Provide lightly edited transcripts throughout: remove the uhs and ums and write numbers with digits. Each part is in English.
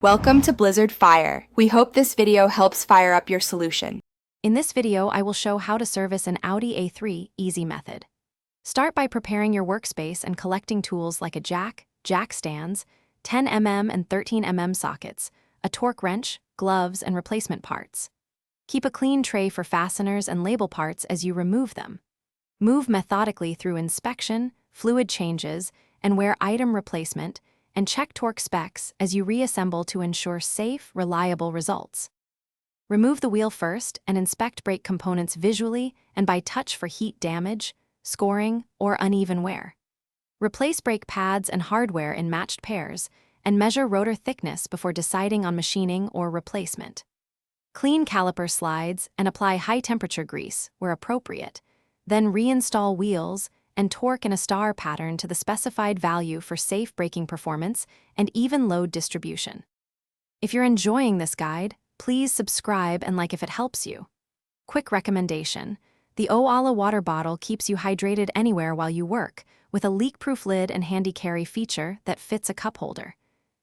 Welcome to Blizzard Fire. We hope this video helps fire up your solution. In this video, I will show how to service an Audi A3 easy method. Start by preparing your workspace and collecting tools like a jack stands, 10mm and 13mm sockets, a torque wrench, gloves, and replacement parts. Keep a clean tray for fasteners and label parts as you remove them. Move methodically through inspection, fluid changes, and wear item replacement, and check torque specs as you reassemble to ensure safe, reliable results. Remove the wheel first and inspect brake components visually and by touch for heat damage, scoring, or uneven wear. Replace brake pads and hardware in matched pairs and measure rotor thickness before deciding on machining or replacement. Clean caliper slides and apply high-temperature grease where appropriate, then reinstall wheels and torque in a star pattern to the specified value for safe braking performance and even load distribution. If you're enjoying this guide, please subscribe and like if it helps you. Quick recommendation: the Oala water bottle keeps you hydrated anywhere while you work, with a leak-proof lid and handy carry feature that fits a cup holder.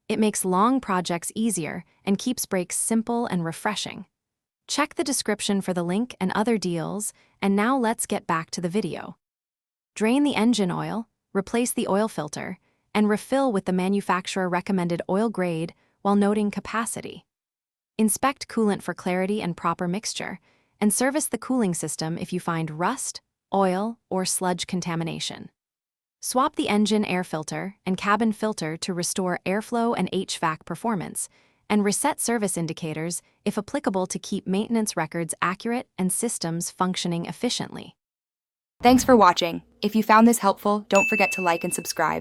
It makes long projects easier and keeps brakes simple and refreshing. Check the description for the link and other deals, and now let's get back to the video. Drain the engine oil, replace the oil filter, and refill with the manufacturer-recommended oil grade while noting capacity. Inspect coolant for clarity and proper mixture, and service the cooling system if you find rust, oil, or sludge contamination. Swap the engine air filter and cabin filter to restore airflow and HVAC performance, and reset service indicators if applicable to keep maintenance records accurate and systems functioning efficiently. Thanks for watching. If you found this helpful, don't forget to like and subscribe.